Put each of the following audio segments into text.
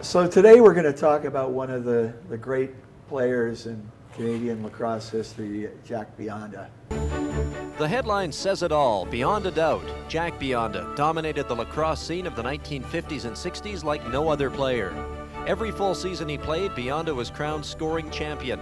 So today we're going to talk about one of the great players in Canadian lacrosse history, Jack Bionda. The headline says it all, beyond a doubt. Jack Bionda dominated the lacrosse scene of the 1950s and 60s like no other player. Every full season he played, Bionda was crowned scoring champion.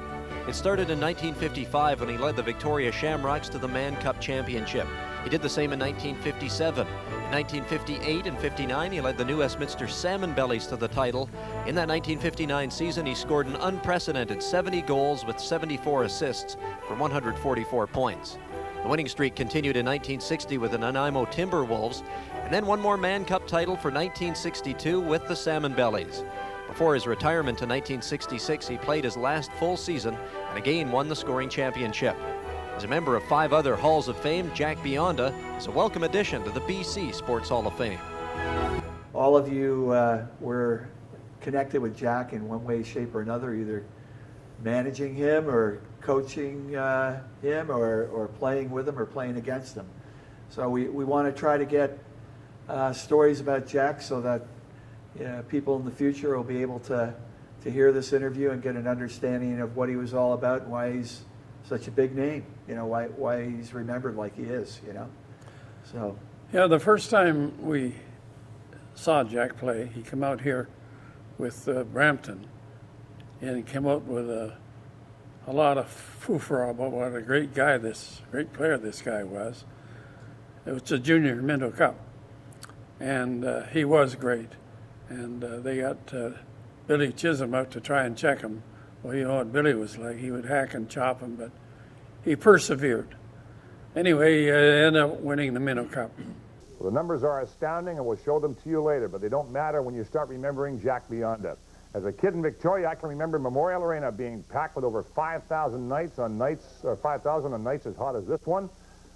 It started in 1955 when he led the Victoria Shamrocks to the Mann Cup championship. He did the same in 1957. In 1958 and 59, he led the New Westminster Salmon Bellies to the title. In that 1959 season, he scored an unprecedented 70 goals with 74 assists for 144 points. The winning streak continued in 1960 with the Nanaimo Timberwolves, and then one more Mann Cup title for 1962 with the Salmon Bellies. Before his retirement in 1966, he played his last full season and again won the scoring championship. As a member of 5 other Halls of Fame, Jack Bionda is a welcome addition to the BC Sports Hall of Fame. All of you were connected with Jack in one way, shape, or another, either managing him or coaching him or playing with him or playing against him. So we want to try to get stories about Jack so that people in the future will be able to hear this interview and get an understanding of what he was all about and why he's such a big name, why he's remembered like he is, So. Yeah, the first time we saw Jack play, he came out here with Brampton, and he came out with a lot of foo-fur about what a great player this guy was. It was a junior Minto Cup, and he was great. And they got Billy Chisholm out to try and check him. Well, you know what Billy was like. He would hack and chop him, but he persevered. Anyway, he ended up winning the Minto Cup. Well, the numbers are astounding, and we'll show them to you later, but they don't matter when you start remembering Jack Bionda. As a kid in Victoria, I can remember Memorial Arena being packed with over 5,000 on nights as hot as this one.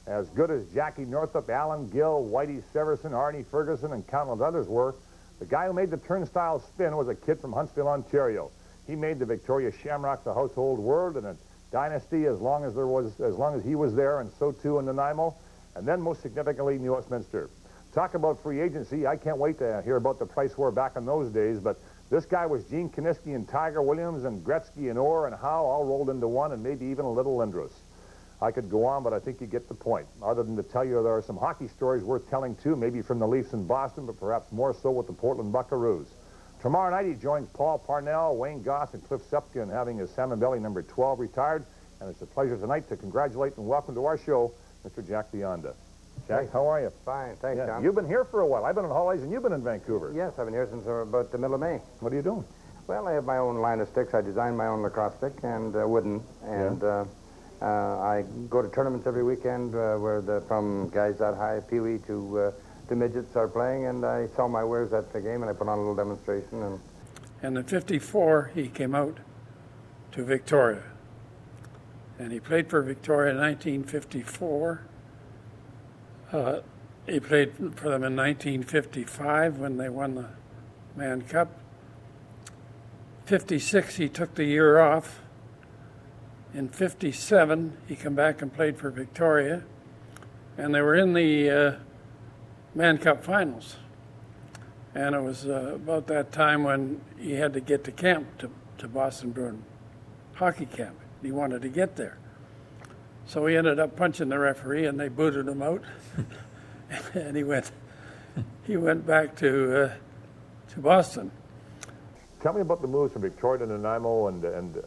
As good as Jackie Northup, Alan Gill, Whitey Severson, Arnie Ferguson, and countless others were, the guy who made the turnstile spin was a kid from Huntsville, Ontario. He made the Victoria Shamrocks a household word and a dynasty as long as he was there, and so too in Nanaimo, and then most significantly New Westminster. Talk about free agency. I can't wait to hear about the price war back in those days, but this guy was Gene Kiniski and Tiger Williams and Gretzky and Orr and Howe all rolled into one, and maybe even a little Lindros. I could go on, but I think you get the point. Other than to tell you there are some hockey stories worth telling too, maybe from the Leafs in Boston, but perhaps more so with the Portland Buckaroos. Tomorrow night he joins Paul Parnell, Wayne Goss, and Cliff Sepka in having his Salmon Belly number 12 retired. And it's a pleasure tonight to congratulate and welcome to our show, Mr. Jack Bionda. Jack, how are you? Fine, thanks, Tom. You've been here for a while. I've been on holidays and you've been in Vancouver. Yes, I've been here since about the middle of May. What are you doing? Well, I have my own line of sticks. I design my own lacrosse stick and wooden, and I go to tournaments every weekend where from guys that high, peewee to midgets are playing, and I sell my wares at the game, and I put on a little demonstration. And in '54, he came out to Victoria. And he played for Victoria in 1954. He played for them in 1955 when they won the Mann Cup. '56, he took the year off. In '57, he came back and played for Victoria. And they were in the Mann Cup finals. And it was about that time when he had to get to camp, to Boston Bruin hockey camp. He wanted to get there. So he ended up punching the referee, and they booted him out. And he went back to Boston. Tell me about the moves from Victoria to Nanaimo and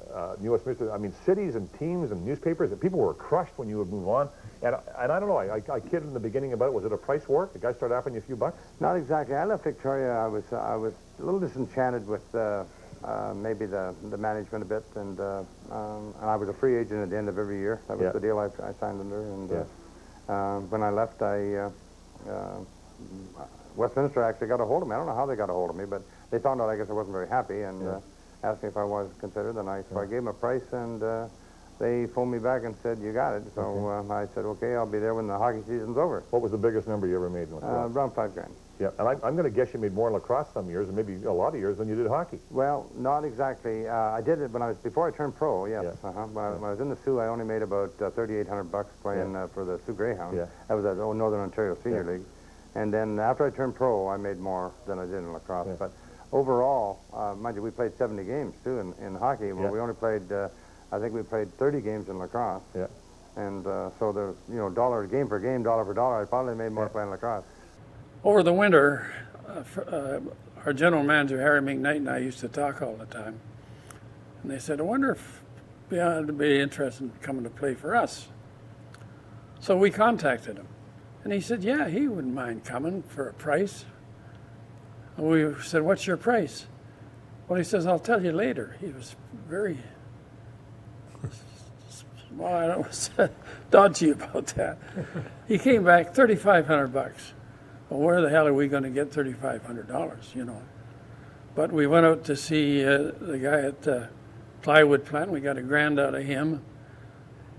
New Westminster. I mean, cities and teams and newspapers, and people were crushed when you would move on. And I don't know, I kidded in the beginning about it. Was it a price war? The guy started offering you a few bucks? Not exactly. I left Victoria. I was a little disenchanted with maybe the management a bit, and I was a free agent at the end of every year. That was the deal I signed under. And when I left, Westminster actually got a hold of me. I don't know how they got a hold of me, but they found out, I guess, I wasn't very happy, and asked me if I was considered, and so I gave them a price, and they phoned me back and said, you got it. So I said, okay, I'll be there when the hockey season's over. What was the biggest number you ever made in lacrosse? Around $5,000. Yeah, and I'm going to guess you made more in lacrosse some years, and maybe a lot of years, than you did hockey. Well, not exactly. I did it before I turned pro, yes. When I was in the Sioux, I only made about $3,800 playing for the Sioux Greyhounds. That was at Northern Ontario Senior League. And then after I turned pro, I made more than I did in lacrosse. But overall, mind you, we played 70 games too in hockey. Well, Yeah. we only played, I think we played 30 games in lacrosse. Yeah. And so the, you know, dollar game for game, dollar for dollar, I probably made more playing lacrosse. Over the winter, our general manager, Harry McKnight, and I used to talk all the time. And they said, I wonder if Bionda would be interested in coming to play for us. So we contacted him. And he said, yeah, he wouldn't mind coming for a price. And we said, what's your price? Well, he says, I'll tell you later. He was very, well, I was dodgy about that. He came back, $3,500. Well, where the hell are we going to get $3,500, you know? But we went out to see the guy at the plywood plant. We got $1,000 out of him.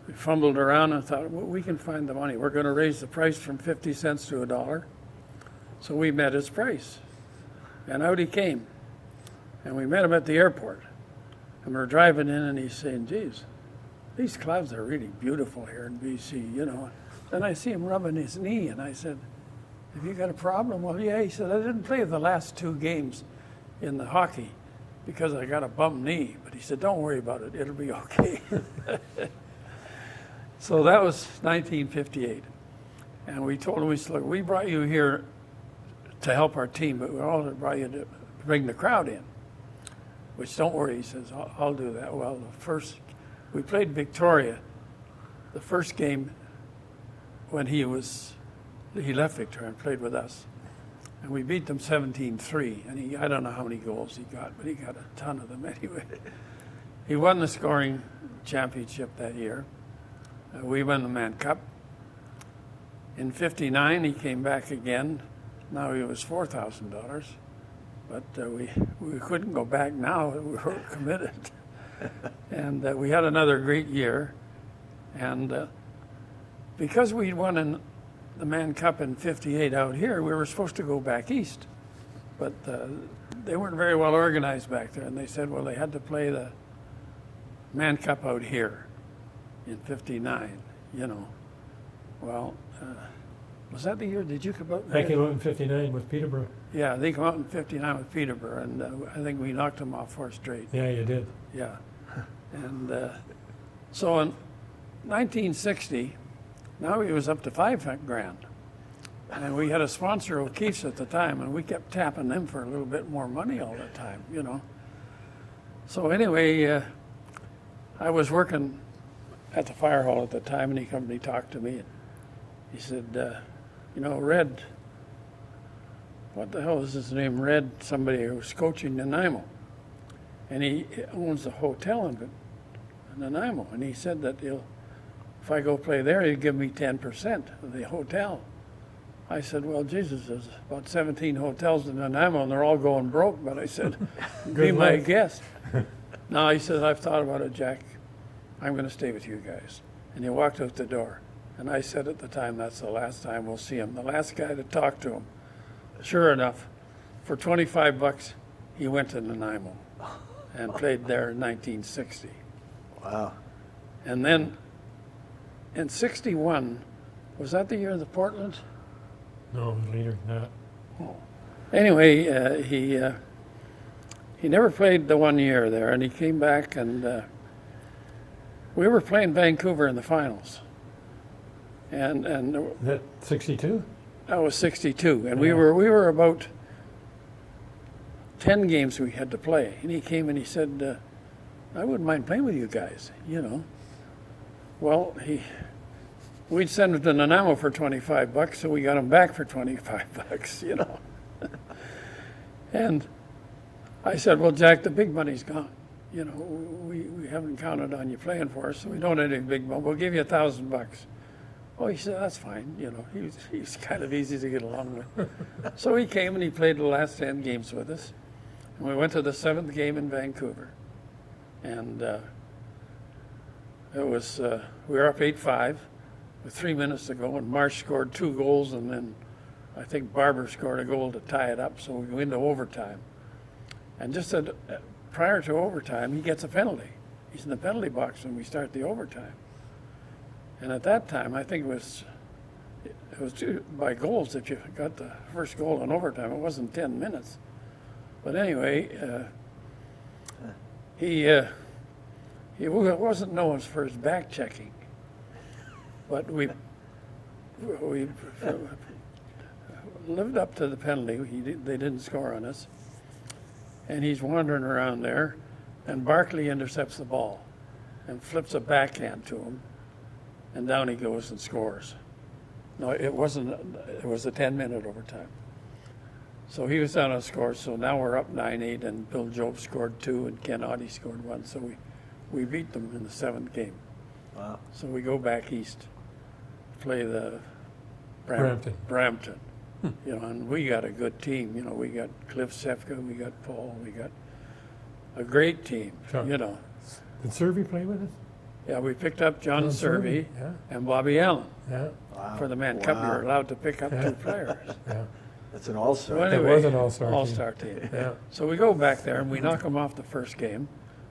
We fumbled around and thought, well, we can find the money. We're going to raise the price from 50 cents to $1. So we met his price. And out he came. And we met him at the airport. And we're driving in and he's saying, geez, these clouds are really beautiful here in BC, you know. Then I see him rubbing his knee and I said, have you got a problem? Well, yeah. He said, I didn't play the last 2 games in the hockey because I got a bum knee. But he said, don't worry about it. It'll be okay. So that was 1958. And we told him, we said, look, we brought you here to help our team, but we also brought you to bring the crowd in. Which, don't worry, he says, I'll do that. Well, we played Victoria, the first game when he left Victoria and played with us. And we beat them 17-3. And I don't know how many goals he got, but he got a ton of them anyway. He won the scoring championship that year. We won the Mann Cup. In 59, he came back again. Now he was $4,000. But we couldn't go back now. We were committed. And we had another great year. And because we won in the Mann Cup in 58 out here, we were supposed to go back east. But they weren't very well organized back there. And they said, well, they had to play the Mann Cup out here in 59, you know. Well, was that the year? Did you come out? I came out in 59 with Peterborough. Yeah, they come out in 59 with Peterborough, and I think we knocked them off 4 straight. Yeah, you did. Yeah. And so in 1960, now he was up to $5,000. And we had a sponsor, O'Keefe's, at the time, and we kept tapping them for a little bit more money all the time, you know. So anyway, I was working at the fire hall at the time, and he come and he talked to me. And he said, you know, Red, what the hell is his name? Red, somebody who was coaching Nanaimo. And he owns a hotel in Nanaimo. And he said that if I go play there, he'll give me 10% of the hotel. I said, well, Jesus, there's about 17 hotels in Nanaimo, and they're all going broke. But I said, be my guest. No, he said, I've thought about it, Jack. I'm going to stay with you guys. And he walked out the door. And I said at the time, that's the last time we'll see him. The last guy to talk to him. Sure enough, for $25, he went to Nanaimo and played there in 1960. Wow. And then in 61, was that the year of the Portland? No, it was later than that. Oh. Anyway, he never played the 1 year there, and he came back, and we were playing Vancouver in the finals. And Is that 62? that was 62, and we were about 10 games we had to play. And he came and he said, I wouldn't mind playing with you guys, you know. Well, we'd send him to Nanaimo for $25, so we got him back for $25, you know. And I said, well, Jack, the big money's gone. You know, we haven't counted on you playing for us, so we don't have any big money. We'll give you $1,000. Oh, he said, that's fine. You know, he's kind of easy to get along with. So he came and he played the last 10 games with us. And we went to the 7th game in Vancouver. And it was, we were up 8-5 with 3 minutes to go, and Marsh scored 2 goals, and then I think Barber scored a goal to tie it up, so we go into overtime. And just prior to overtime, he gets a penalty. He's in the penalty box when we start the overtime. And at that time, I think it was by goals if you got the first goal in overtime. It wasn't 10 minutes. But anyway, he wasn't known for his back checking, but we lived up to the penalty. They didn't score on us, and he's wandering around there, and Barkley intercepts the ball and flips a backhand to him, and down he goes and scores. No, it wasn't. It was a 10-minute overtime. So he was down on scores. So now we're up 9-8, and Bill Job scored 2, and Ken Audie scored 1. So we beat them in the 7th game. Wow. So we go back east, play the Brampton. You know, and we got a good team. You know, we got Cliff Sefka, we got Paul, we got a great team. Sure. You know. Did Servey play with us? Yeah, we picked up John Servey Yeah. and Bobby Allen. Yeah. Wow. For the Mann Cup, you were allowed to pick up 2 players. Yeah. That's an all-star. So anyway, It was an all-star team. all-star team. Yeah. So we go back there and we knock them off the first game.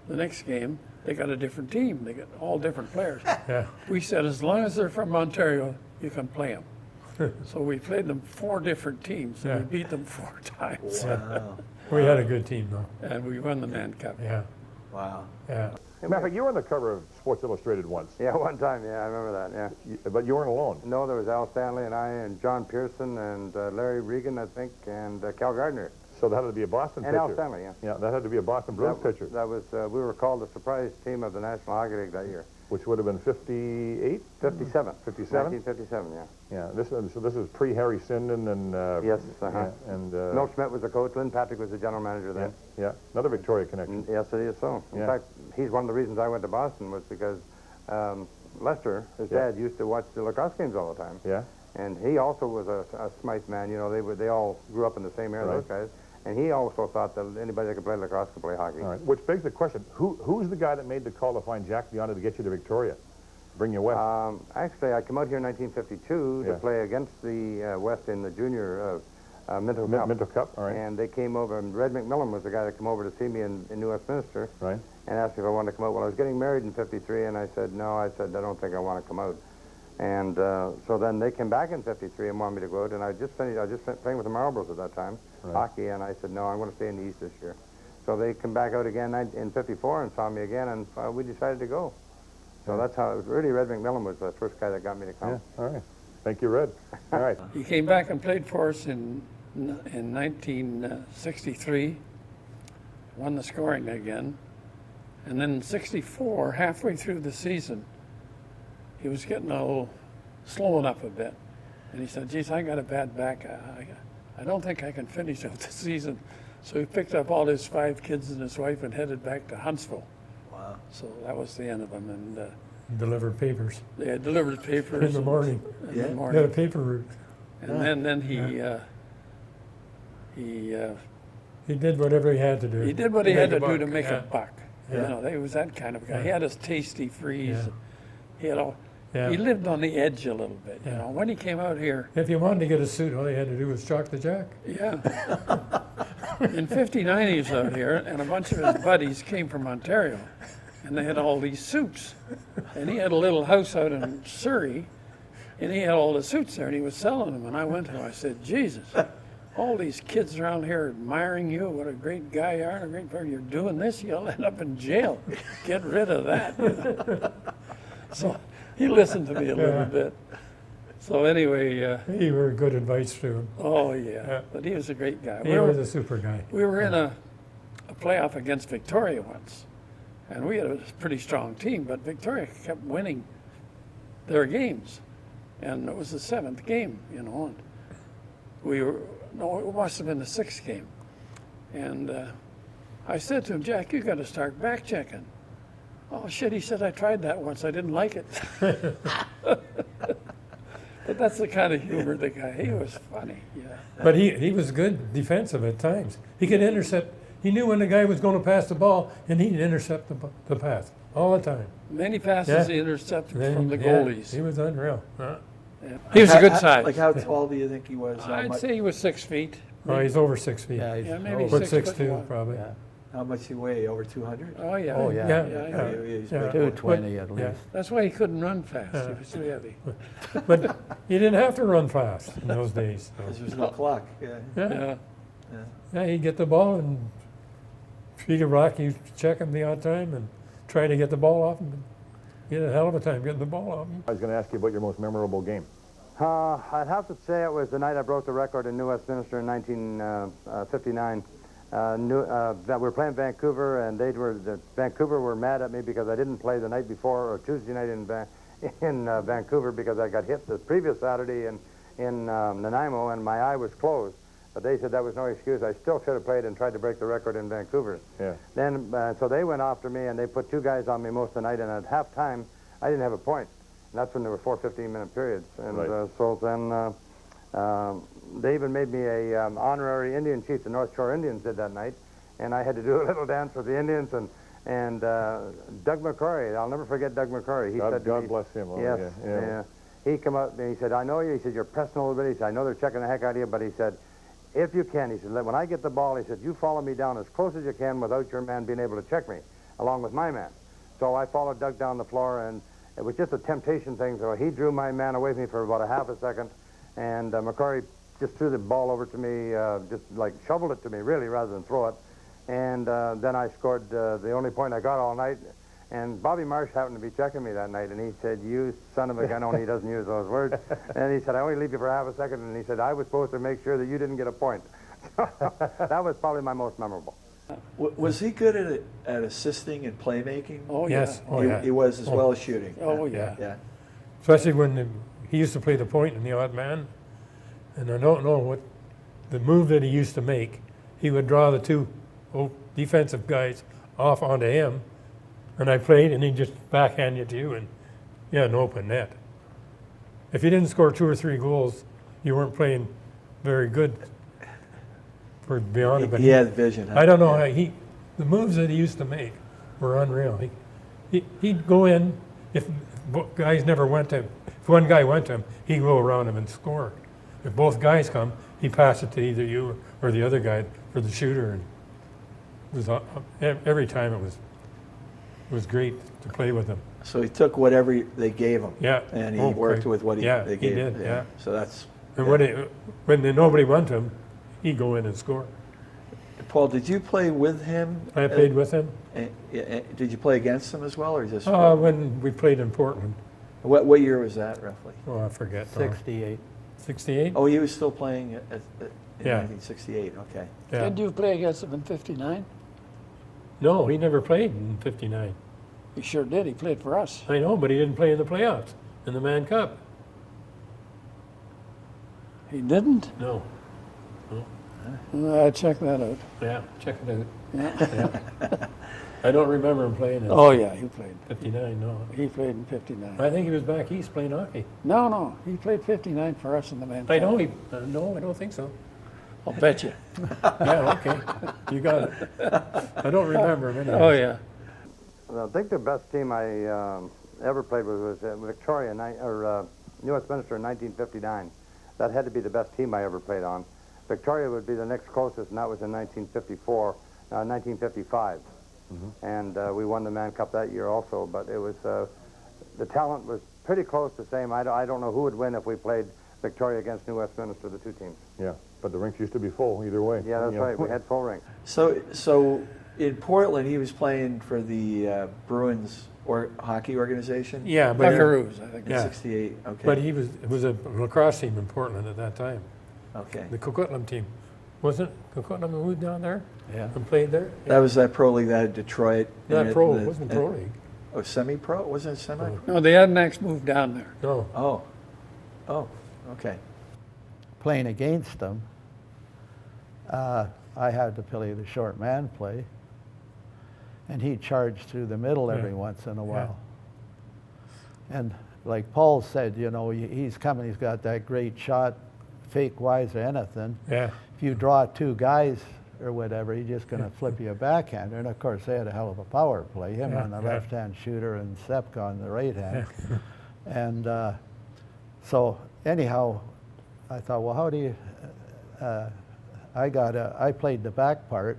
The next game, they got a different team. They got all different players. Yeah. We said, as long as they're from Ontario, you can play them. So we played them 4 different teams, and Yeah. we beat them 4 times. Wow. We had a good team though. And we won the Mann Cup. Yeah. Wow. Yeah. Matter of fact, you were on the cover of Sports Illustrated once, Yeah, one time, yeah, I remember that, yeah. but you weren't alone. No, there was Al Stanley and I and John Pearson and Larry Regan, I think, and Cal Gardner. So that had to be a Boston And pitcher. Al Stanley, yeah. Yeah, that had to be a Boston Bruins pitcher, That was, we were called the surprise team of the National Hockey League that year. which would have been 58? 57. 57? 1957, yeah. Yeah, so this is pre-Harry Sinden and... Yes, uh-huh. yeah, and... Milt Schmidt was the coach. Lynn Patrick was the general manager then. Yeah, another Victoria connection. Yes, it is so. In Yeah. fact, he's one of the reasons I went to Boston was because Lester, his dad, used to watch the lacrosse games all the time. Yeah? And he also was a Smythe man. You know, they all grew up in the same area, those guys. And he also thought that anybody that could play lacrosse could play hockey. All right, which begs the question, who's the guy that made the call to find Jack Bionda to get you to Victoria? Bring you west? Actually, I came out here in 1952 Yeah. to play against the West in the junior Minto Cup. Minto Cup, all right. And they came over, and Red McMillan was the guy that came over to see me in New Westminster. Right. And asked me if I wanted to come out. Well, I was getting married in 53, and I said, no, I don't think I want to come out. And so then they came back in 53 and wanted me to go out, and I was just playing with the Marlboros at that time, hockey, and I said, no, I'm going to stay in the East this year. So they came back out again in 54 and saw me again, and we decided to go. So that's how, it was really Red McMillan was the first guy that got me to come. Yeah, all right. Thank you, Red. All right. He came back and played for us in 1963, won the scoring again. And then in 64, halfway through the season, he was getting a little slowing up a bit. And he said, geez, I got a bad back. I don't think I can finish out the season. So he picked up all his 5 kids and his wife and headed back to Huntsville. Wow. So that was the end of him. And Delivered papers they had delivered papers. in the morning. In Yeah. the Got a morning. paper route. And then he He did whatever he had to do. He did what he had to make a do to buck. make Yeah. a buck. Yeah. You know, he was that kind of guy. He Yeah. had his tasty freeze. Yeah. He had all. Yeah. He lived on the edge a little bit. You Yeah. know, when he came out here, If you wanted to get a suit, all you had to do was chalk the jack. yeah. In '59, he was out here, and a bunch of his buddies came from Ontario, and they had all these suits. And he had a little house out in Surrey, and he had all the suits there, and he was selling them. And I went to him. I said, Jesus. All these kids around here admiring you. What a great guy you are, and a great person. You're doing this, you'll end up in jail. Get rid of that. You know? So he listened to me a little Yeah. bit. So anyway, You were good advice to him. oh yeah, Yeah. but he was a great guy. He was a super guy. We were in a playoff against Victoria once, and we had a pretty strong team, but Victoria kept winning their games, and it was the 7th game, you know, and it must have been the 6th game, and I said to him, Jack, you got to start back checking. Oh shit, he said, I tried that once, I didn't like it. But that's the kind of humor the guy, he was funny, yeah. But he was good defensive at times. He could intercept. He knew when the guy was going to pass the ball, and he'd intercept the pass all the time. Many passes Yeah. he intercepted Then, from the yeah, goalies. he was unreal. Yeah. He was a good How- size. Like how tall do you think he was? How I'd much, say he was 6 feet. Oh, he's over 6 feet. Yeah, he's Yeah, maybe But 6'1". 6'2", probably. yeah. how much he weigh? Over 200? Oh yeah. Oh, yeah. Yeah, Yeah, yeah. He's Yeah. big. 220 at Yeah. least. That's why he couldn't run fast. He was too heavy. But you didn't have to run fast in those days. so. Because there's no clock. Yeah. Yeah. Yeah. Yeah, he'd get the ball and feed a rock. He'd check him the odd time and try to get the ball off him. He had a hell of a time getting the ball off him. I was going to ask you about your most memorable game. I'd have to say it was the night I broke the record in New Westminster in 1959. We were playing Vancouver, and Vancouver were mad at me because I didn't play the night before, or Tuesday night in Vancouver, because I got hit the previous Saturday in Nanaimo, and my eye was closed. But they said that was no excuse. I still should have played and tried to break the record in Vancouver. Yeah. Then, so they went after me, and they put 2 guys on me most of the night, and at halftime, I didn't have a point. And that's when there were 4 15-minute periods. And Right. so then they even made me a honorary Indian chief. The North Shore Indians did that night, and I had to do a little dance with the Indians. And Doug McCrory, I'll never forget Doug McCrory. He said to God me, bless him. Oh, yes, yeah. he come up and he said, I know you. He said, you're pressing a little bit. He said, I know they're checking the heck out of you, but he said, if you can, he said, when I get the ball, he said, you follow me down as close as you can without your man being able to check me, along with my man. So I followed Doug down the floor, and it was just a temptation thing. So he drew my man away from me for about a half a second, and McCrory just threw the ball over to me, just like shoveled it to me, really, rather than throw it. And then I scored the only point I got all night. And Bobby Marsh happened to be checking me that night, and he said, you son of a gun, only he doesn't use those words. And he said, I only leave you for half a second. And he said, I was supposed to make sure that you didn't get a point. That was probably my most memorable. Was he good at assisting and playmaking? Oh, Yes. yeah. Oh, he, yeah. he was as well as shooting. Oh, yeah. Yeah. Especially when he used to play the point in the odd man. And I don't know what the move that he used to make. He would draw the 2 defensive guys off onto him, and I played, and he'd just backhand it to you, and you had an open net. If you didn't score 2 or 3 goals, you weren't playing very good for Bionda. But He had vision. Huh? I don't know how the moves that he used to make were unreal. He'd go in, if guys never went to him, if one guy went to him, he'd go around him and score. If both guys come, he'd pass it to either you or the other guy for the shooter. And it was every time it was great to play with him. So he took whatever they gave him. Yeah. And he Oh, worked okay. with what Yeah, they he gave did, him. yeah. So that's. And yeah. when nobody went to him, he'd go in and score. Paul, did you play with him? I played with him Did you play against him as well, or just? when we played in Portland. What year was that, roughly? Oh, I forget. 68. 68? Oh, he was still playing in Yeah. 1968. Okay. Yeah. Did you play against him in 59? No, he never played in 59. He sure did. He played for us. I know, but he didn't play in the playoffs, in the Mann Cup. He didn't? No. Check that out. Yeah, check it out. Yeah. Yeah. I don't remember him playing in Oh, yeah, he played. 59, no. He played in 59. I think he was back east playing hockey. No, he played 59 for us in the Mann Cup. I know no, I don't think so. I'll bet you. Yeah, okay. You got it. I don't remember him anyway. Oh, yeah. I think the best team I ever played with was Victoria, New Westminster in 1959. That had to be the best team I ever played on. Victoria would be the next closest, and that was in 1955. Mm-hmm. And we won the Mann Cup that year also, but it was, the talent was pretty close the same. I don't know who would win if we played Victoria against New Westminster, the 2 teams. Yeah, but the rinks used to be full either way. Yeah, that's You know. right. We had full rinks. So in Portland, he was playing for the Bruins hockey organization. Yeah, but Buckaroos, I think. In Yeah. '68. Okay. But it was a lacrosse team in Portland at that time. Okay. The Coquitlam team. Wasn't Coquitlam moved down there Yeah. and played there? That was that pro league that had Detroit. Not and pro, it wasn't pro league. Oh, semi-pro? Wasn't it semi? No, the Adanacs moved down there. No. Oh, okay. Playing against them, I had to play the short man play, and he'd charge through the middle every once in a while. And like Paul said, you know, he's coming, he's got that great shot, fake wise or anything. Yeah. If you draw 2 guys or whatever, he's just going to flip you a backhander. And of course, they had a hell of a power play, him on the left-hand shooter and Sepka on the right hand. And so anyhow, I thought, well, how do you, I played the back part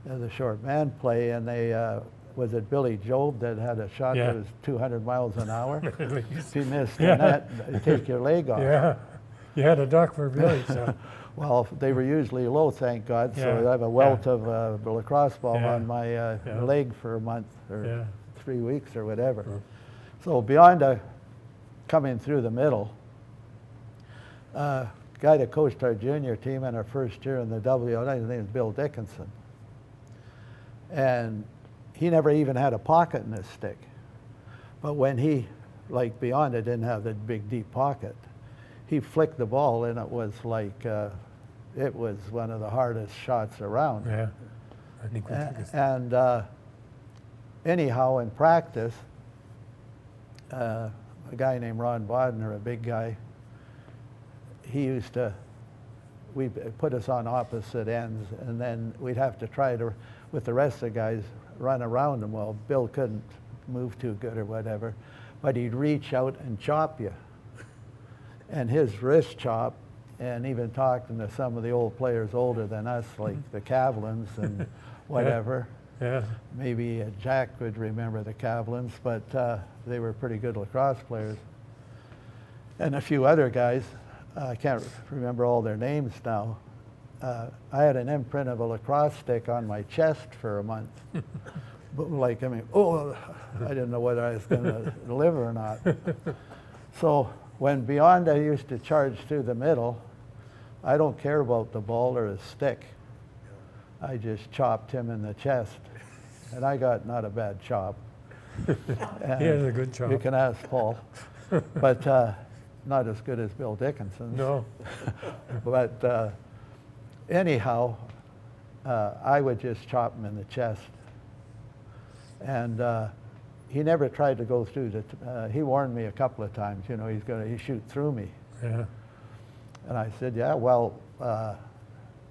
of the short man play, and they, was it Billy Job that had a shot that was 200 miles an hour? If you missed the net, they take your leg off. Yeah. You had a duck for Billy, so. Well, they were usually low, thank God, so Yeah, I have a welt of lacrosse ball Yeah, on my yeah. leg for a month or Yeah. 3 weeks or whatever. So Bionda coming through the middle, guy that coached our junior team in our first year in the WNA, his name is Bill Dickinson. And he never even had a pocket in his stick. But when he, like Bionda, didn't have that big deep pocket, he flicked the ball and it was like, it was one of the hardest shots around. Yeah. I think we took a And anyhow, in practice, a guy named Ron Bodner, a big guy, he used to, we put us on opposite ends, and then we'd have to try to, with the rest of the guys, run around him. Well, Bill couldn't move too good or whatever, but he'd reach out and chop you. And his wrist chop, and even talking to some of the old players older than us, like the Cavlins and whatever. Yeah. Maybe Jack would remember the Cavlins, but they were pretty good lacrosse players. And a few other guys, I can't remember all their names now. I had an imprint of a lacrosse stick on my chest for a month. But like, I mean, I didn't know whether I was going to live or not. So when Bionda used to charge through the middle, I don't care about the ball or his stick. I just chopped him in the chest. And I got not a bad chop. He has a good chop. You can ask Paul. But not as good as Bill Dickinson's. No. But anyhow, I would just chop him in the chest. And he never tried to go through the, he warned me a couple of times, you know, he'd shoot through me. Yeah. And I said, yeah, well,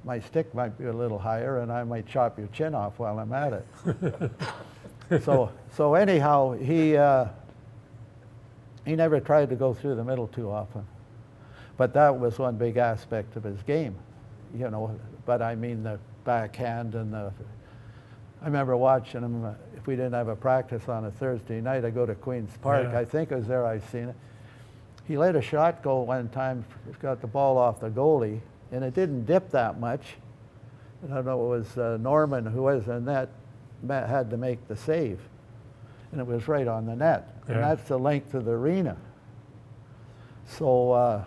my stick might be a little higher and I might chop your chin off while I'm at it. So anyhow, he never tried to go through the middle too often. But that was one big aspect of his game, you know, but I mean the backhand and the, I remember watching him, if we didn't have a practice on a Thursday night, I'd go to Queen's Park. Yeah. I think it was there I seen it. He let a shot go one time, got the ball off the goalie, and it didn't dip that much. And I don't know, it was Norman who was in net, had to make the save. And it was right on the net. Yeah. And that's the length of the arena. So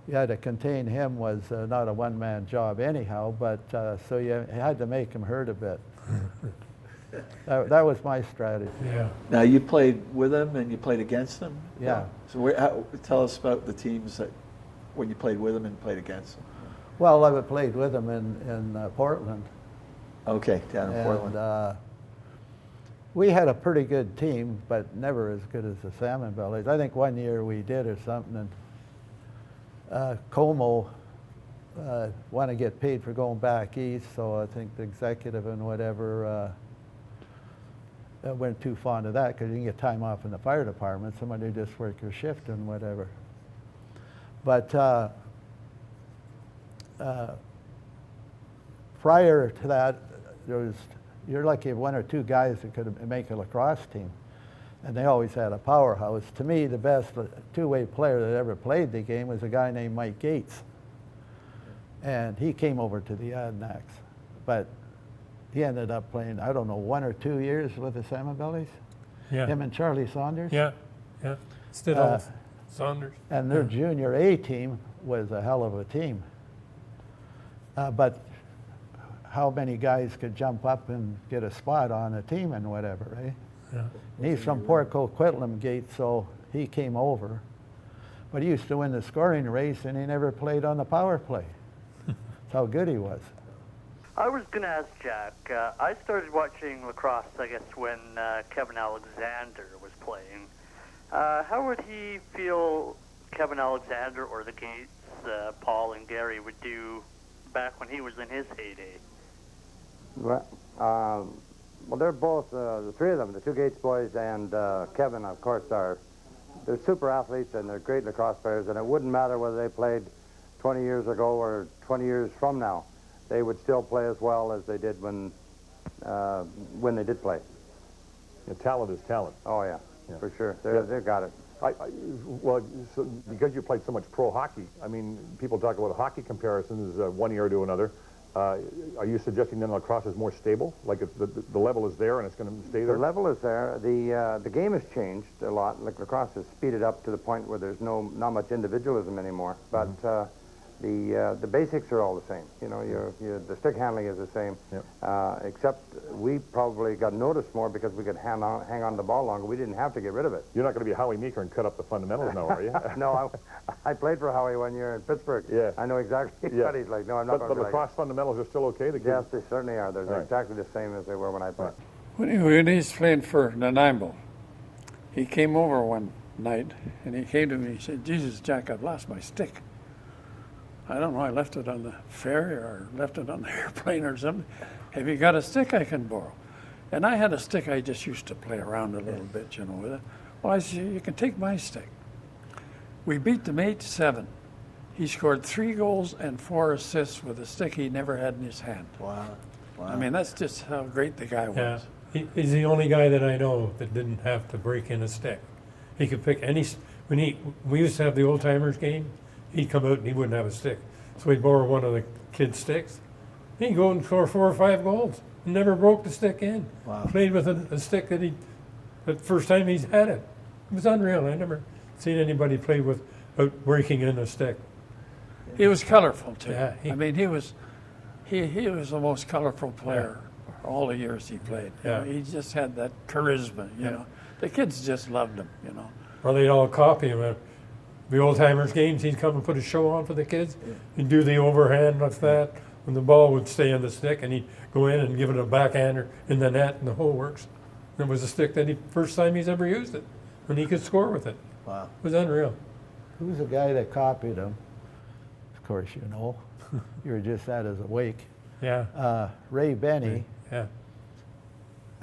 yeah, to contain him was not a one-man job anyhow, but so you had to make him hurt a bit. That was my strategy. Yeah. Now, you played with him and you played against him? Yeah. So tell us about the teams that, when you played with him and played against him. Well, I played with him in Portland. Okay, down in Portland. And we had a pretty good team, but never as good as the Salmon Bellies. I think one year we did or something, and Como want to get paid for going back east, so I think the executive and whatever weren't too fond of that because you can get time off in the fire department. Somebody just work your shift and whatever. But prior to that, you're lucky if one or two guys that could make a lacrosse team, and they always had a powerhouse. To me, the best two-way player that ever played the game was a guy named Mike Gates, and he came over to the Adnaks, but he ended up playing, I don't know, 1 or 2 years with the Salmon Bellies. Yeah. Him and Charlie Saunders. Yeah. Yeah. Stidolf, Saunders. And their junior A team was a hell of a team. But how many guys could jump up and get a spot on a team and whatever, right? Yeah. And he's from Port Coquitlam Gate, so he came over. But he used to win the scoring race, and he never played on the power play. That's how good he was. I was going to ask Jack, I started watching lacrosse, I guess, when Kevin Alexander was playing. How would he feel Kevin Alexander or the Gates, Paul and Gary, would do back when he was in his heyday? Well, they're both, the three of them, the two Gates boys and Kevin, of course, they're super athletes and they're great lacrosse players, and it wouldn't matter whether they played 20 years ago or 20 years from now. They would still play as well as they did when they did play. Talent is talent. Oh, yeah, Yeah. for sure. They got it. Well, so because you played so much pro hockey, I mean, people talk about hockey comparisons one year to another. Are you suggesting then lacrosse is more stable? Like the level is there and it's going to stay there? The level is there. The game has changed a lot. Like lacrosse has speeded up to the point where there's not much individualism anymore. But the basics are all the same. You know, the stick handling is the same. Yep. Except we probably got noticed more because we could hang on to the ball longer. We didn't have to get rid of it. You're not going to be Howie Meeker and cut up the fundamentals now, are you? No, I played for Howie 1 year in Pittsburgh. Yeah. I know exactly what he's like. No, I'm not going to But lacrosse fundamentals are still okay? Yes, they certainly are. They're exactly the same as they were when I played. When he's playing for Nanaimo, he came over one night and he came to me and he said, "Jesus, Jack, I've lost my stick. I don't know, I left it on the ferry or left it on the airplane or something. Have you got a stick I can borrow?" And I had a stick I just used to play around a little bit, you know, with it. Well, I said, "You can take my stick." We beat them 8-7. He scored 3 goals and 4 assists with a stick he never had in his hand. Wow. I mean, that's just how great the guy was. Yeah. He's the only guy that I know that didn't have to break in a stick. He could pick any. We used to have the old timers game. He'd come out and he wouldn't have a stick, so he'd borrow one of the kids' sticks. He'd go and score 4 or 5 goals. Never broke the stick in. Wow. Played with a stick that the first time he's had it. It was unreal. I never seen anybody play without breaking in a stick. He was colorful too. Yeah, I mean, he was the most colorful player all the years he played. Yeah. You know, he just had that charisma. You know, the kids just loved him. You know. Well, they'd all copy him. At the old timers games, he'd come and put a show on for the kids. He'd do the overhand like that when the ball would stay on the stick, and he'd go in and give it a backhander in the net, and the whole works. It was a stick that first time he's ever used it, and he could score with it. Wow. It was unreal. Who's the guy that copied him? Of course, you know. You were just at his wake. Yeah. Ray Benny. Yeah.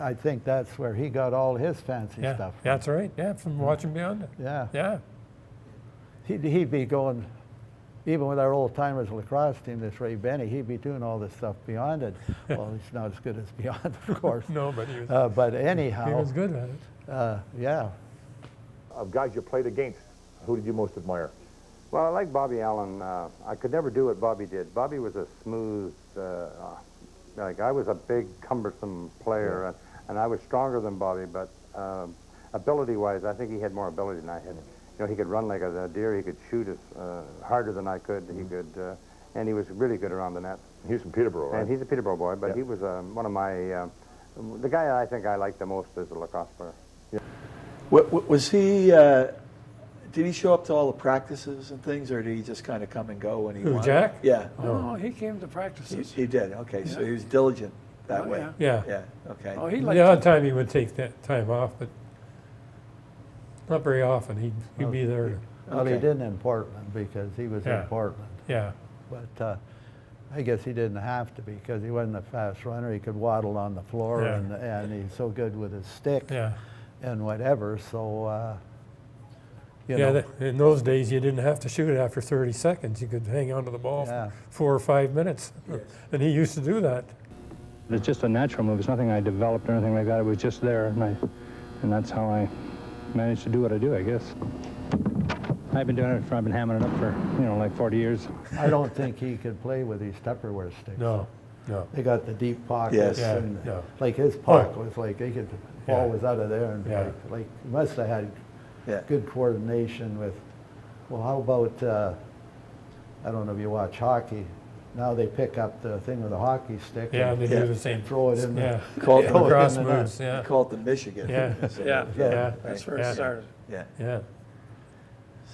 I think that's where he got all his fancy Yeah. stuff from. That's right. Yeah, from watching Bionda. Yeah. Yeah. He'd be going, even with our old timers lacrosse team, this Ray Benny, he'd be doing all this stuff beyond it. Well, he's not as good as Beyond, of course. No, but he was. But anyhow. He was good at it. Yeah. Of guys you played against, who did you most admire? Well, I like Bobby Allan. I could never do what Bobby did. Bobby was a smooth, like I was a big, cumbersome player, and I was stronger than Bobby, but ability-wise, I think he had more ability than I had. You know, he could run like a deer, he could shoot harder than I could, he could, and he was really good around the net. He's from Peterborough, right? And he's a Peterborough boy, but he was one of my, the guy I think I liked the most as a lacrosse player. Was he, did he show up to all the practices and things, or did he just kind of come and go when he Who, wanted? Jack? Yeah. Oh, he came to practices. He did, okay, so he was diligent that Oh, way. yeah. Yeah. Yeah, okay. Oh, he liked The odd time he would take that time off, but not very often. He'd be there. Well, he Okay. didn't in Portland because he was Yeah. in Portland. Yeah. But I guess he didn't have to be because he wasn't a fast runner. He could waddle on the floor, Yeah. and he's so good with his stick Yeah. and whatever. So, you Yeah, know. in those days, you didn't have to shoot it after 30 seconds. You could hang on to the ball Yeah. for 4 or 5 minutes. Yes. And he used to do that. It's just a natural move. It's nothing I developed or anything like that. It was just there, and that's how I managed to do what I do, I guess. I've been hammering it up for, like 40 years. I don't think he could play with these Tupperware sticks. No. They got the deep pockets, Yes. Yeah, and yeah. like his puck was like the ball Yeah. was out of there, and Yeah. like he must have had Yeah. good coordination with. Well, how about I don't know if you watch hockey. Now they pick up the thing with the hockey stick. Yeah, and they do the same. throw it in. Yeah. Call it throw it in Cross the net. moves, They yeah. call it the Michigan. Yeah. So, Yeah. Yeah. That's where Yeah. it started. Yeah, Yeah.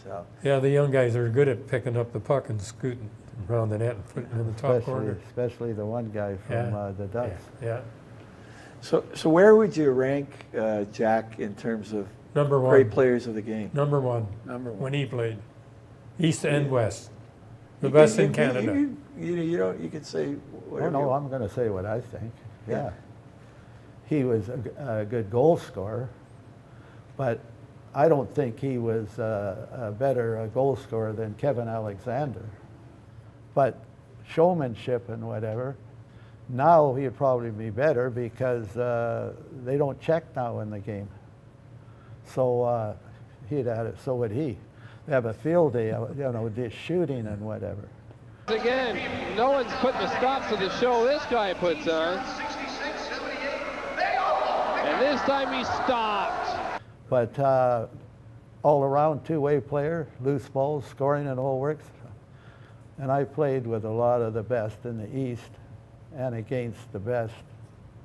so, Yeah, the young guys are good at picking up the puck and scooting around the net and putting it in the top corner. Especially the one guy from Yeah. the Ducks. Yeah. so where would you rank Jack in terms of Number one. great players of the game? Number one. Number one. When he played. East and West. The best in Canada. You can say Oh, whatever. no, you- I'm going to say what I think. Yeah. Yeah. He was a good goal scorer, but I don't think he was a better goal scorer than Kevin Alexander. But showmanship and whatever, now he'd probably be better because they don't check now in the game. So he'd had it, so would he. They have a field day, just shooting and whatever. Again, no one's putting a stop to the show this guy puts on. And this time he stopped. But all around two-way player, loose balls, scoring and all works. And I played with a lot of the best in the East and against the best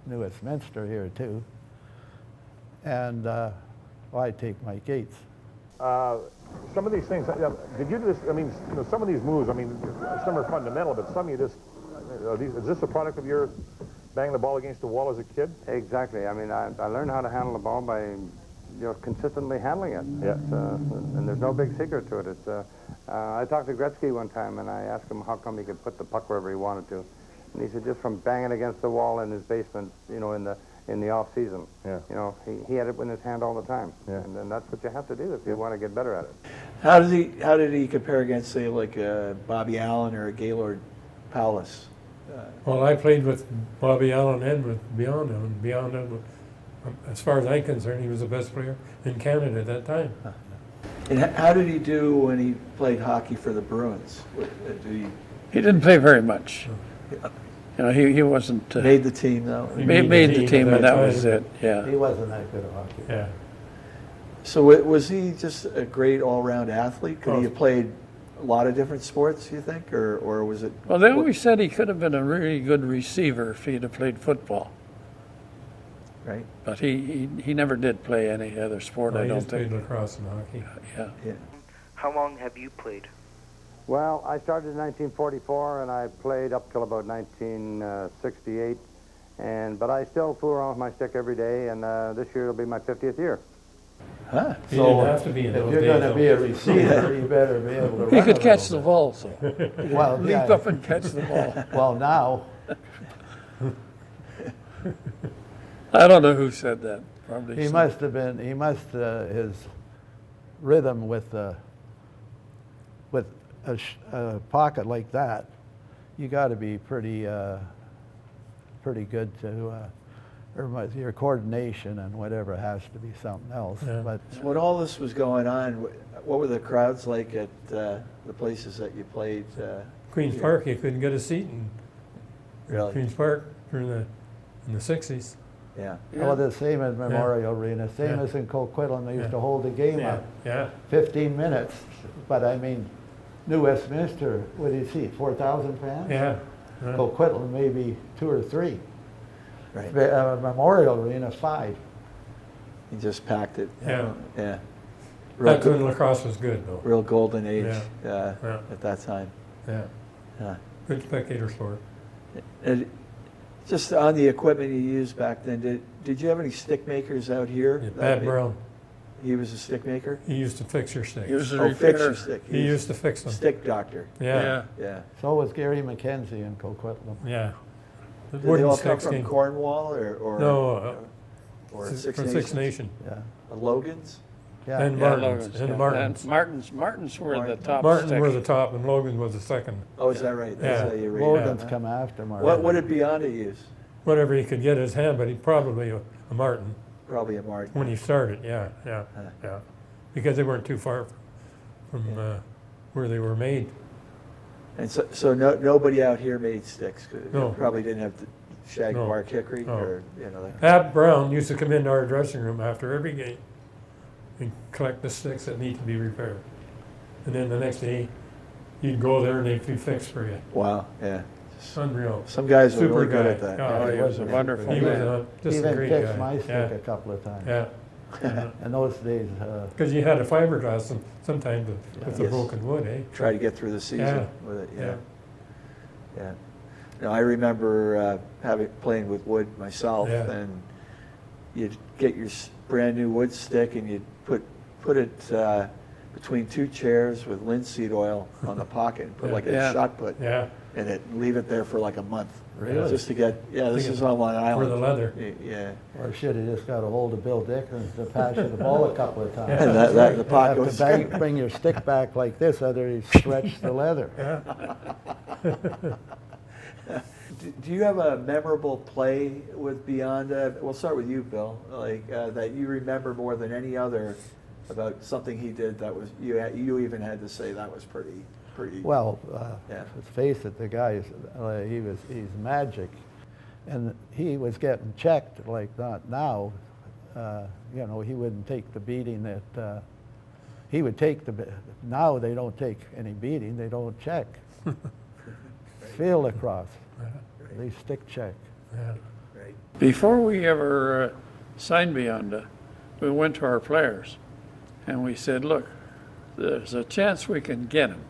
New Westminster here too. And I take my gates. Some of these things, did you just, I mean, some of these moves, I mean, some are fundamental, but some you just, is this a product of your banging the ball against the wall as a kid? Exactly. I mean, I learned how to handle the ball by, consistently handling it. Yeah. And there's no big secret to it. It's, I talked to Gretzky one time, and I asked him how come he could put the puck wherever he wanted to. And he said just from banging against the wall in his basement, in the off season. Yeah. He had it in his hand all the time. Yeah. And that's what you have to do if you want to get better at it. How did he compare against, say, like Bobby Allan or Gaylord Powless? Well, I played with Bobby Allan and with Bionda, and Bionda, as far as I'm concerned, he was the best player in Canada at that time. And how did he do when he played hockey for the Bruins? He didn't play very much. He wasn't. Made the team, though? He made the team, and that was it, yeah. He wasn't that good at hockey. Yeah. So was he just a great all-round athlete? Could he have played a lot of different sports, you think, or was it? Well, they always said he could have been a really good receiver if he'd have played football. Right. But he never did play any other sport, I He don't just played think. lacrosse and hockey. Yeah. Yeah. How long have you played? Well, I started in 1944, and I played up till about 1968. But I still fool around with my stick every day, and this year will be my 50th year. Huh. He didn't have to be in If those you're days, going to though. be a receiver, you better be able to run He could a catch the little ball, so. bit. Well, Leap yeah. up and catch the ball. Well, now, I don't know who said that. Probably he some- must have been, his rhythm with a pocket like that, you got to be pretty good to, or your coordination and whatever has to be something else. Yeah. But So when all this was going on, what were the crowds like at the places that you played? Queen's Park, you couldn't get a seat in Really? Queen's Park in the 60s. Yeah. well, the same as Memorial Arena, same Yeah. as in Coquitlam, they used Yeah. to hold the game Yeah. up Yeah. 15 minutes. But I mean, New Westminster, what do you see, 4,000 fans? Yeah. Coquitlam maybe 2 or 3. Right. Memorial Arena 5. You just packed it. Yeah. Yeah. That's when lacrosse was good, though. Real golden age Yeah. at that time. Yeah. Yeah. Good spectator sport. And just on the equipment you used back then, did you have any stick makers out here? Yeah, Pat Brown, He was a stick maker? he used to fix your sticks. He was a Oh, fix your repairer. stick. He used to fix them. Stick doctor. Yeah. Yeah. So was Gary McKenzie in Coquitlam. Yeah. The Did they wooden all come sticks from came. Cornwall or No, or from Six Six Nations? Nation. Yeah. Logans? Yeah. And Yeah, Martins. Logan's, And the yeah. Martins. And Martins were the top Martin stick. were the top and Logan was the second. Oh, is that right? That's Yeah. how you read it. Logan's come after Martin. What did Bionda use? Whatever he could get his hand, but he probably a Martin Probably a Martin. when he started. Yeah. Huh. Because they weren't too far from where they were made. And so nobody out here made sticks. 'Cause No. they probably didn't have the shag No. bark hickory No. or like. Pat Brown used to come into our dressing room after every game and collect the sticks that need to be repaired. And then the next day, you'd go there and they'd be fixed for you. Wow. Yeah. Unreal. Some guys were Super really good guy. at that. Oh, he was a wonderful He was man. just a Even great fixed guy. my stick Yeah. a couple of times. Yeah. In those days, Because you had a fiberglass sometimes with the Yes. broken wood, eh? Try to get through the season Yeah. with it. Yeah. Yeah. Now, I remember playing with wood myself, Yeah. and you'd get your brand new wood stick and you'd put it between two chairs with linseed oil on the pocket and put like Yeah. a shot put Yeah. in it and leave it there for like a month. Really? Just to get, this To is get- on Long For Island. the leather. Yeah. or should have just got a hold of Bill Dickens to pass you the ball a couple of times. Yeah. And the You pocket have was. to bring your stick back like this, otherwise you stretch the leather. Do you have a memorable play with Bionda? We'll start with you, Bill. Like that you remember more than any other about something he did that was, you even had to say that was pretty. Well, Yeah. let's face it, the guy is, he's magic. And he was getting checked like not now. You know, he wouldn't take the beating that, he would take now they don't take any beating, they don't check. Field lacrosse, they stick check. Yeah. Right. Before we ever signed Bionda, we went to our players and we said, look, there's a chance we can get him.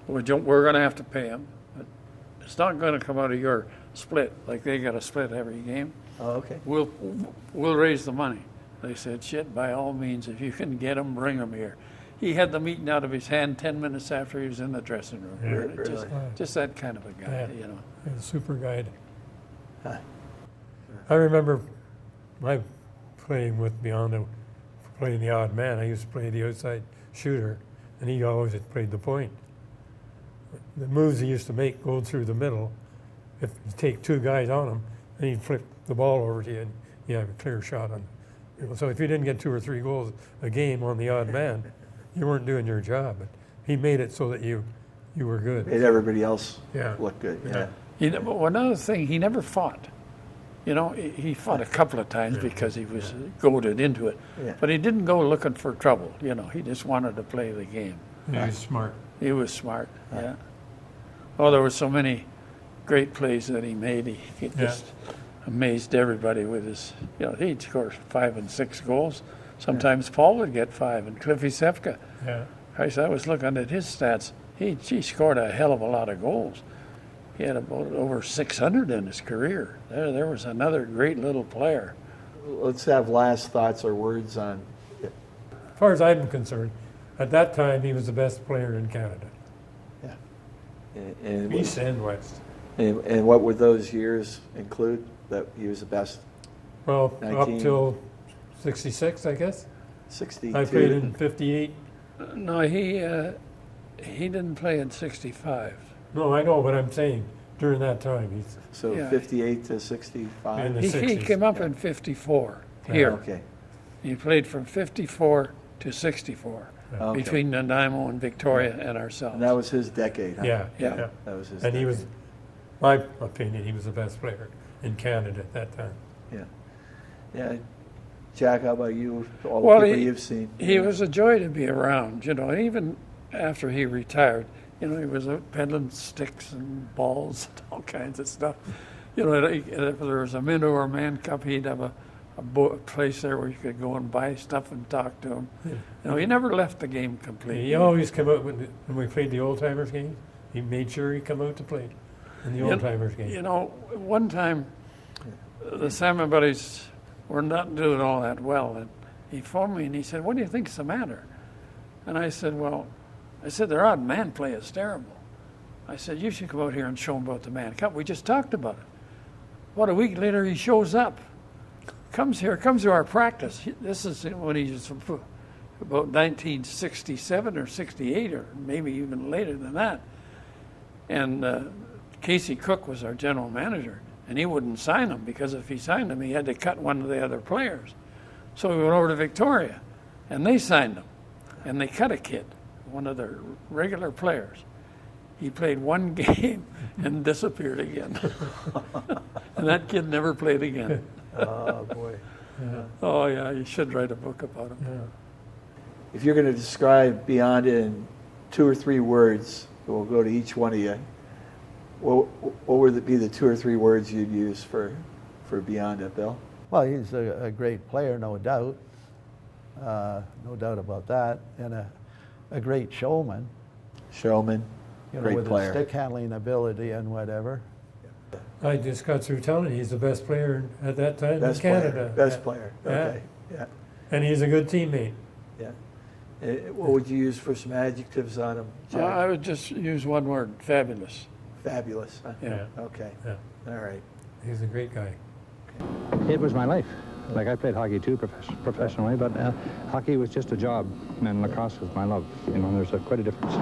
We're going to have to pay him. But it's not going to come out of your split, like they got a split every game. Oh, okay. We'll raise the money. They said, shit, by all means, if you can get him, bring him here. He had the meeting out of his hand 10 minutes after he was in the dressing room. Yeah, Really, just that kind of a guy, Yeah. you know. He's a super guy. Huh. I remember my playing with Bionda, playing the odd man. I used to play the outside shooter, and he always had played the point. The moves he used to make going through the middle, if you take two guys on him, then he'd flip the ball over to you, and you have a clear shot on. So if you didn't get 2 or 3 goals a game on the odd man, you weren't doing your job. But he made it so that you were good. Made everybody else Yeah. look good. Yeah. But another thing, he never fought. You know, he fought a couple of times because he was goaded into it. Yeah. But he didn't go looking for trouble, you know. He just wanted to play the game. He was smart. He was smart, yeah. Oh, there were so many great plays that he made. He just amazed everybody with his, you know, he'd score 5 and 6 goals. Sometimes Paul would get 5, and Cliffy Sefka. Yeah. I was looking at his stats. He scored a hell of a lot of goals. He had about over 600 in his career. There was another great little player. Let's have last thoughts or words on. As far as I'm concerned, at that time he was the best player in Canada, And East and West. And what would those years include that he was the best? Well, 19. up till 66, I guess. 62. I played in 58. No, he didn't play in 65. No, I know, but I'm saying during that time he's So Yeah. 58 to 65. In the He 60s. came up in 54 here. Okay. He played from 54 to 64 Okay. between Nanaimo and Victoria and ourselves. And that was his decade. Huh? Yeah, Yeah. yeah. That was his. And he decade. was, my opinion, he was the best player in Canada at that time. Yeah. Yeah. Jack, how about you? All Well, the people you've seen. He was a joy to be around, you know. Even after he retired, you know, he was out peddling sticks and balls and all kinds of stuff. You know, if there was a Minnow or Mann Cup, he'd have a place there where you could go and buy stuff and talk to him. You know, he never left the game completely. He always came out when we played the old timers game. He made sure he come out to play in the old timers game. You know, one time the Salmon Buddies were not doing all that well, and he phoned me and he said, "What do you think's the matter?" And I said, their odd man play is terrible. I said, you should come out here and show him about the Mann Cup. We just talked about it. About a week later, he shows up, comes to our practice. This is when he was about 1967 or 68 or maybe even later than that. And Casey Cook was our general manager, and he wouldn't sign him because if he signed him, he had to cut one of the other players. So we went over to Victoria, and they signed him, and they cut a kid, one of their regular players. He played one game and disappeared again. And that kid never played again. Oh, boy. Oh, yeah, you should write a book about him. Yeah. If you're going to describe Bionda in 2 or 3 words, we'll go to each one of you. What would be the 2 or 3 words you'd use for Bionda, Bill? Well, he's a great player, no doubt. No doubt about that. And a great showman. Showman, You know, great with player. his stick handling ability and whatever. I just got through telling you he's the best player at that time Best in Canada. player. Best Yeah. player. Yeah. Okay. Yeah. And he's a good teammate. Yeah. What would you use for some adjectives on him, Jack? I would just use one word, fabulous. Fabulous. Huh? Yeah. Okay. Yeah. All right. He's a great guy. It was my life. Like, I played hockey too professionally, but hockey was just a job, and lacrosse was my love. You know, there's quite a difference.